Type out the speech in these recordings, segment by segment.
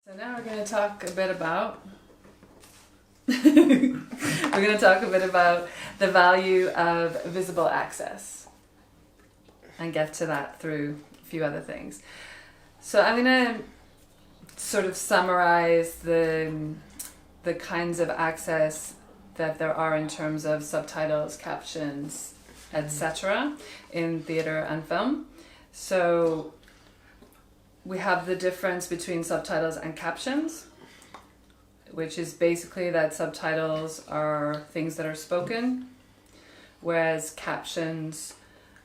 So now we're going to talk a bit about the value of visible access and get to that through a few other things. So I'm going to sort of summarize the kinds of access that there are in terms of subtitles, captions, etc. in theatre and film. So we have the difference between subtitles and captions, which is basically that subtitles are things that are spoken, whereas captions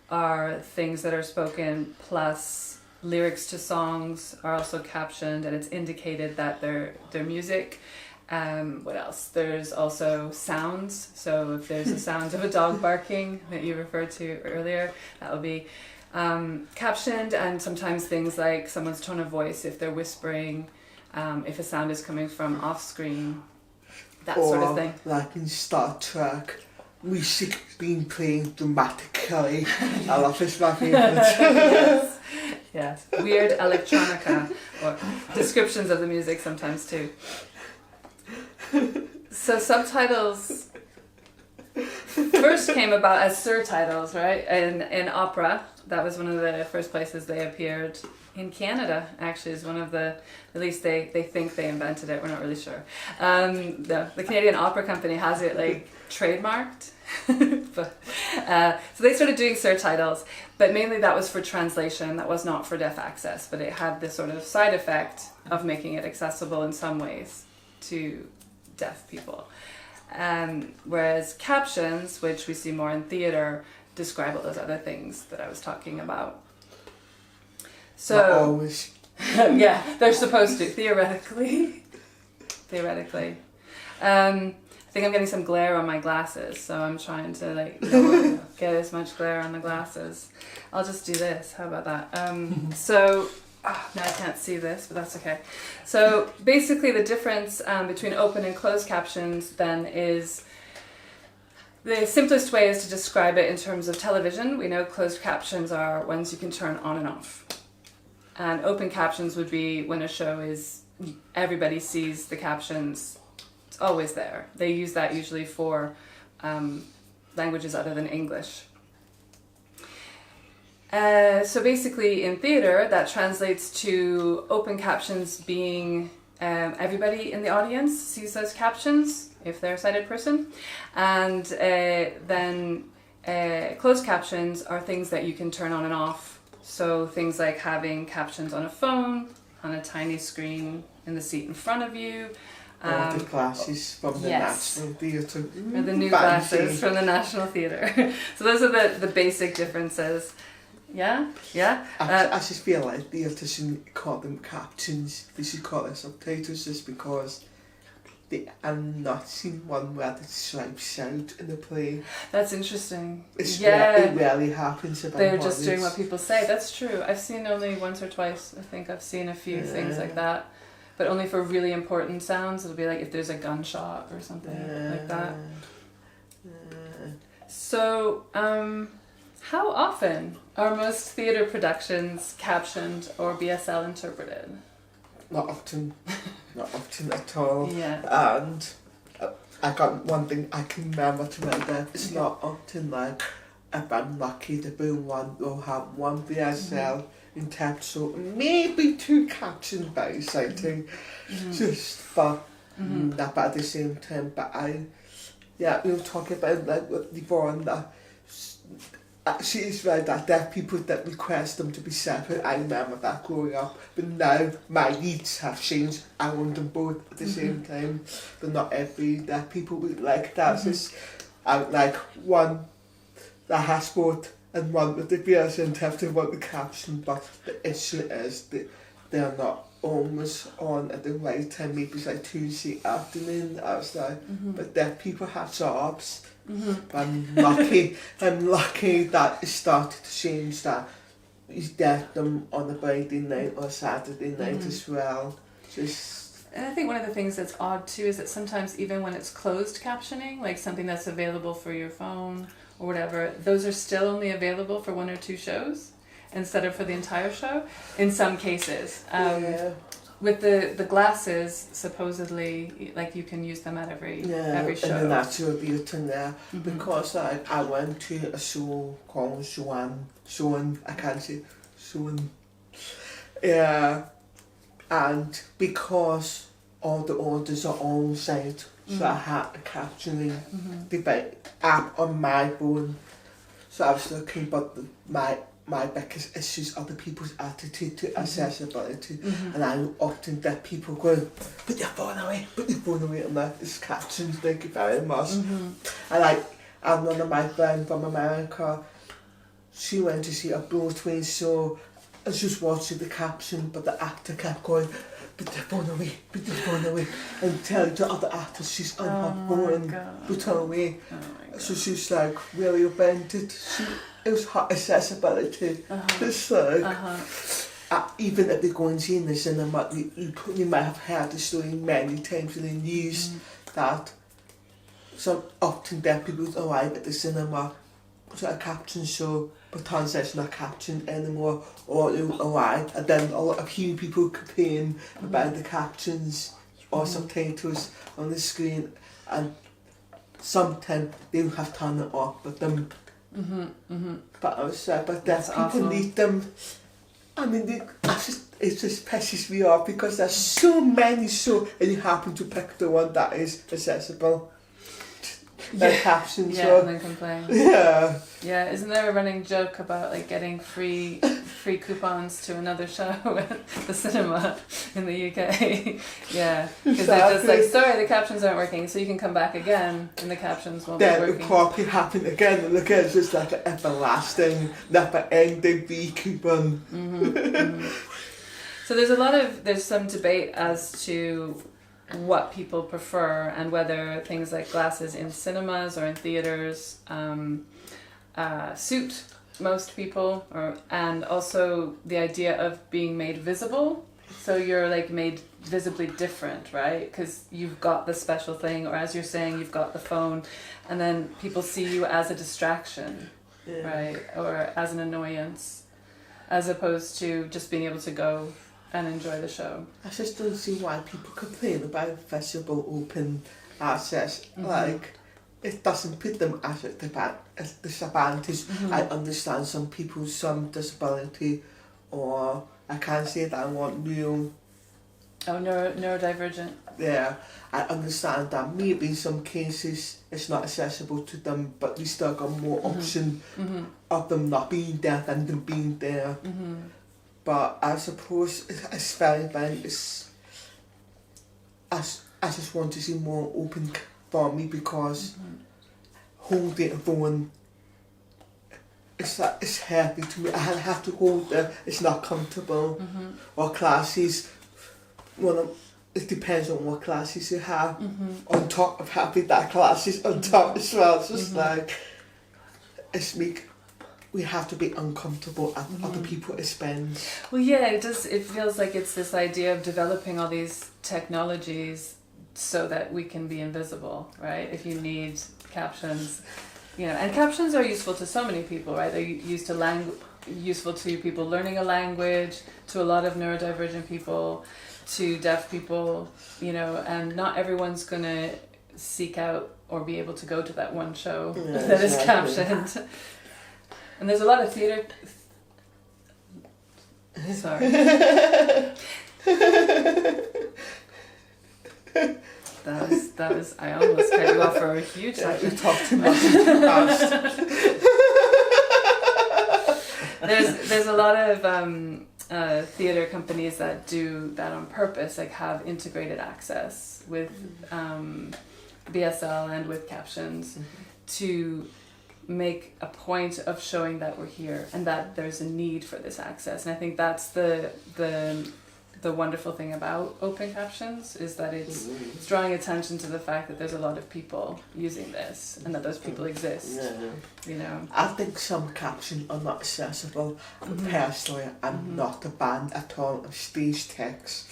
are things that are spoken plus lyrics to songs are also captioned, and it's indicated that they're music. What else? There's also sounds. So if there's a sound of a dog barking that you referred to earlier, that will be captioned, and sometimes things like someone's tone of voice, if they're whispering, if a sound is coming from off screen, that sort of thing. Like in Star Trek, music being played dramatically. I love this, my favourite. Yes. Weird electronica, or descriptions of the music sometimes too. So subtitles first came about as surtitles, right? In opera. That was one of the first places they appeared. In Canada, actually, is one of the, at least they think they invented it, we're not really sure. The Canadian Opera Company has it like trademarked. But, so they started doing surtitles, but mainly that was for translation, that was not for deaf access, but it had this sort of side effect of making it accessible in some ways to deaf people. Whereas captions, which we see more in theatre, describe all those other things that I was talking about. So, not always. Yeah, they're supposed to, theoretically. I think I'm getting some glare on my glasses, so I'm trying to not get as much glare on the glasses. I'll just do this, how about that? Now I can't see this, but that's okay. So basically the difference between open and closed captions then is, the simplest way is to describe it in terms of television. We know closed captions are ones you can turn on and off. And open captions would be when a show is, everybody sees the captions, it's always there. They use that usually for languages other than English. So basically in theatre, that translates to open captions being everybody in the audience sees those captions, if they're a sighted person. And then closed captions are things that you can turn on and off. So things like having captions on a phone, on a tiny screen in the seat in front of you. Or the glasses from the National Theatre. Or the new glasses from the National Theatre. So those are the basic differences. Yeah? I just feel like theatre shouldn't call them captions. They should call them subtitles, just because I'm not seeing one where the stripes out in the play. That's interesting. It rarely happens. They're just doing what people say. That's true. I've seen only once or twice. I think I've seen a few things like that, but only for really important sounds. It'll be like if there's a gunshot or something like that. So, how often are most theatre productions captioned or BSL interpreted? Not often. Not often at all. Yeah. And I got one thing I can remember to remember. It's not often, like, if I'm lucky to be one, we'll have one BSL interpreted, so maybe two captions by exciting, just for that, but at the same time, but we'll talk about like with Yvonne, she is right that there are people that request them to be separate. I remember that growing up, but now my needs have changed. I want them both at the same time, but not every. There are people with like that. Just like one that has both and one with the BS and have to want the caption. But the issue is that they're not almost on at the right time. Maybe it's like Tuesday afternoon outside, but there people have jobs. I'm lucky that it started to change, that you get them on a Friday night or Saturday night as well. And I think one of the things that's odd too is that sometimes even when it's closed captioning, like something that's available for your phone or whatever, those are still only available for one or two shows instead of for the entire show in some cases. with the glasses, supposedly, like you can use them at every show. And the natural beauty there, because I went to a show called and because all the orders are on site, so I had a captioning debate app on my phone. So I was looking, but my biggest issues are the people's attitude to accessibility, and I often get people going, put your phone away, and that is Captions, thank you very much. And one of my friends from America, she went to see a Broadway show, and she was watching the Caption, but the actor kept going, put your phone away, and telling the other actors she's on her phone, put her away. So she's like really offended. It was her accessibility. It's like, even if they go and see in the cinema, you might have heard the story many times in the news that some often deaf people arrive at the cinema to a Caption show, but turns out it's not Caption anymore, or they arrive, and then a lot of hearing people complain about the captions or subtitles on the screen, and sometimes they will have turned it off, but them. But I was sad, but deaf people need them. I mean, it just pisses me off because there's so many shows, and you happen to pick the one that is accessible. Captions. And then complain. Yeah, isn't there a running joke about like getting free coupons to another show at the cinema in the UK? Because they're just like, sorry, the captions aren't working, so you can come back again and the captions won't be working. Then it'll probably happen again, and look, it's just like an everlasting, never-ending free coupon. So there's some debate as to what people prefer and whether things like glasses in cinemas or in theaters suit most people, and also the idea of being made visible. So you're like made visibly different, right? Because you've got the special thing, or as you're saying, you've got the phone, and then people see you as a distraction, right? Or as an annoyance, as opposed to just being able to go and enjoy the show. I just don't see why people complain about visible open access. Like, it doesn't put them at a disadvantage. I understand some people, some disability, or I can't say that I want real. Neurodivergent. Yeah, I understand that maybe in some cases it's not accessible to them, but we still got more option of them not being there than them being there. But I suppose it's very, I just want to see more open for me, because holding a phone, it's heavy to me. I have to hold it, it's not comfortable. Or classes, it depends on what classes you have, on top of having that classes on top as well. It's just like, we have to be uncomfortable at other people's expense. Well, yeah, it does. It feels like it's this idea of developing all these technologies so that we can be invisible, right? If you need captions, and captions are useful to so many people, right? They're useful to people learning a language, to a lot of neurodivergent people, to deaf people, and not everyone's going to seek out or be able to go to that one show that is captioned. And there's a lot of theatre. Sorry. That was. I almost cut you off for a huge second. You talked too much. There's a lot of theatre companies that do that on purpose, like have integrated access with BSL and with Captions to make a point of showing that we're here and that there's a need for this access. And I think that's the wonderful thing about open captions, is that it's drawing attention to the fact that there's a lot of people using this and that those people exist. I think some captions are not accessible. Personally, I'm not a fan at all of stage text,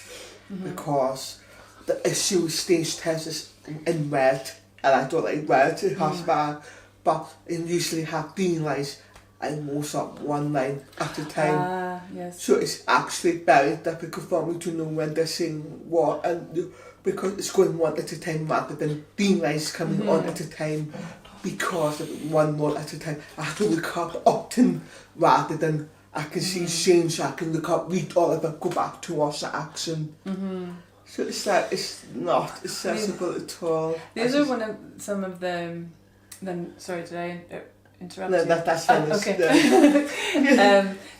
because the issue with stage text is in red, and I don't like red. It has bad. But it usually have green lights, I most up one line at a time. Yes. So it's actually very difficult for me to know when they're saying what, and because it's going one at a time rather than 3 lines coming on at a time, because of one note at a time. I have to look up often rather than I can see change, I can look up, read all of it, go back to watch the action. So it's like, it's not accessible at all. These are some of the, sorry, did I interrupt you? No, that's fine. Okay.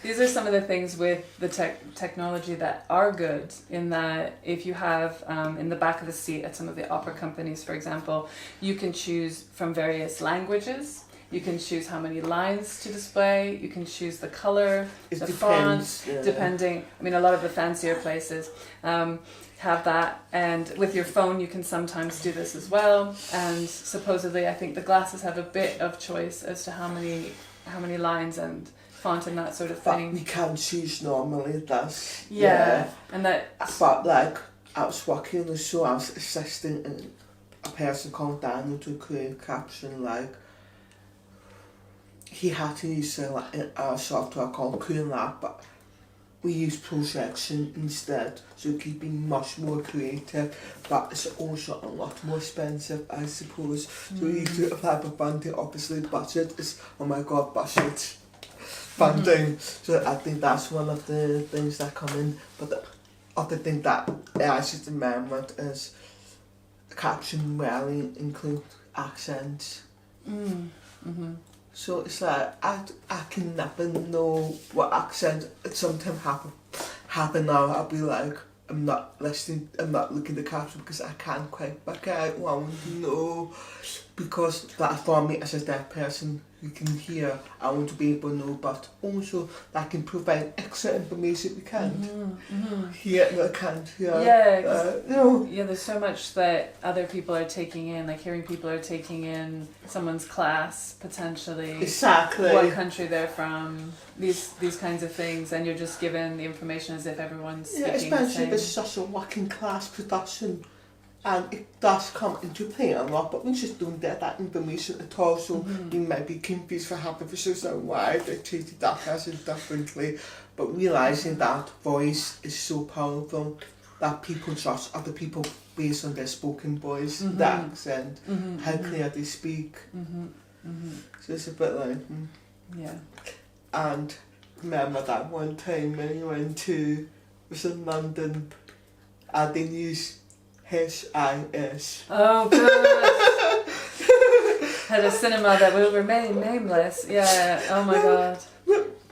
These are some of the things with the technology that are good, in that if you have in the back of the seat at some of the opera companies, for example, you can choose from various languages. You can choose how many lines to display. You can choose the color, the font, depending. I mean, a lot of the fancier places have that, and with your phone you can sometimes do this as well. And supposedly, I think the glasses have a bit of choice as to how many lines and font and that sort of thing. But we can choose normally. That's and that. But like, I was working on the show. I was assisting a person called Daniel to create Caption. Like, he had to use a software called CoolLab, but we use projection instead, so it could be much more creative, but it's also a lot more expensive, I suppose. So you need to apply for funding. Obviously, budget is, oh my god, budget funding. So I think that's one of the things that come in. But the other thing that I should remember is Caption rarely include accents. So it's like, I can never know what accent sometimes happen now. I'll be like, I'm not listening, I'm not looking at the caption because I can't quite back out what I want to know. Because that for me as a deaf person who can hear, I want to be able to know, but also that can provide extra information we can't hear, I can't hear. Yeah, there's so much that other people are taking in, like hearing people are taking in someone's class, potentially. Exactly. What country they're from, these kinds of things, and you're just given the information as if everyone's speaking the same. Especially if it's such a working class production. And it does come into play a lot, but we just don't get that information at all, so we might be confused for half of us as why they treated that person differently. But realising that voice is so powerful that people judge other people based on their spoken voice, the accent, how clear they speak. So it's a bit like... Yeah. And remember that one time when we went to, was in London, and they used HIS. Oh, good. Had a cinema that will remain nameless. Yeah. Oh my god.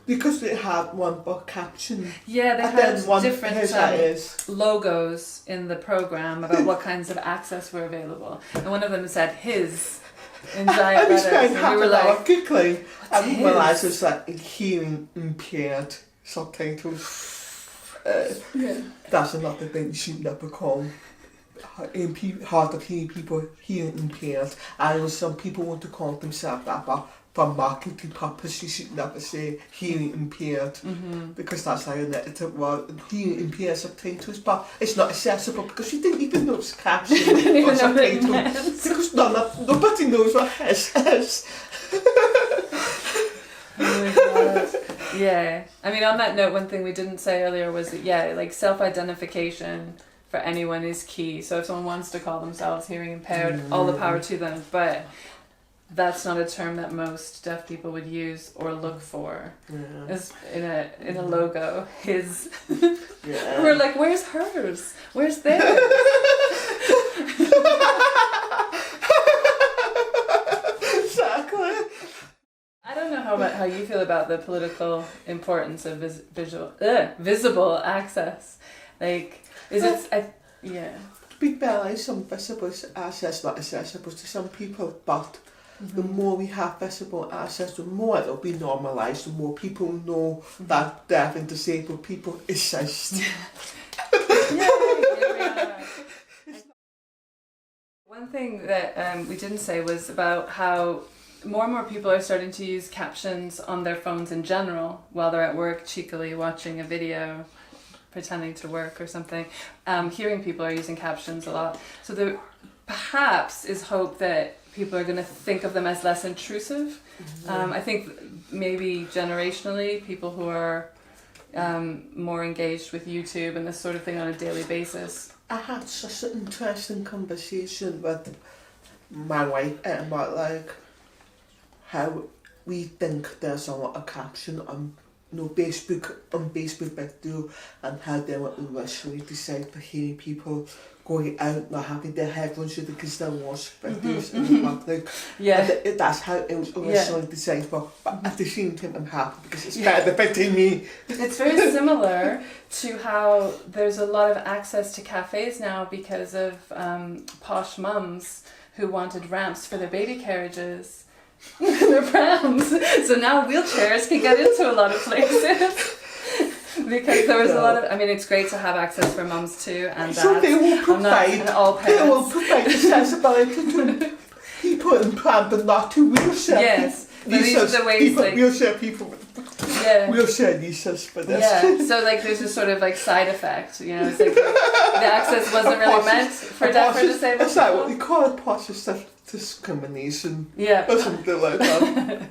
Because they had one book Caption. Yeah, they had different logos in the program about what kinds of access were available, and one of them said his in giant letters. And we were like, quickly. I realised it was like hearing impaired subtitles. That's another thing you should never call hard of hearing people hearing impaired. I know some people want to call themselves that, but for marketing purposes you should never say hearing impaired, because that's how a negative word, hearing impaired subtitles, but it's not accessible because you didn't even know it's Caption or subtitles, because nobody knows what HIS is. Oh my god. Yeah. I mean, on that note, one thing we didn't say earlier was that, like, self-identification for anyone is key. So if someone wants to call themselves hearing impaired, all the power to them, but that's not a term that most deaf people would use or look for. As in a logo. His. We're like, where's hers? Where's theirs? Exactly. I don't know how you feel about the political importance of visible access. Like, is it? Yeah. Big Bell is some visible access not accessible to some people, but the more we have visible access, the more it'll be normalised, the more people know that deaf and disabled people exist. One thing that we didn't say was about how more and more people are starting to use captions on their phones in general while they're at work, cheekily watching a video, pretending to work or something. Hearing people are using captions a lot. So there perhaps is hope that people are going to think of them as less intrusive. I think maybe generationally, people who are more engaged with YouTube and this sort of thing on a daily basis. I had such an interesting conversation with my wife about like how we think there's a lot of caption on Facebook video, and how they would initially decide to hear people going out not having their headphones in because they watch videos in the public. Yeah. And that's how it was originally designed for. But at the same time, I'm happy because it's better than me. It's very similar to how there's a lot of access to cafes now because of posh mums who wanted ramps for their baby carriages. Their prams. So now wheelchairs can get into a lot of places. Because there was a lot of, I mean, it's great to have access for mums too and dads. So they will provide the accessibility to people in pram, but not to wheelchair yes, people. These are the ways people, like, wheelchair people with wheelchair nieces for this. Yeah, so like there's a sort of like side effect, you know, it's like the access wasn't really meant for deaf or disabled. Is that what we call it? Posture discrimination? Yeah. Or something like that.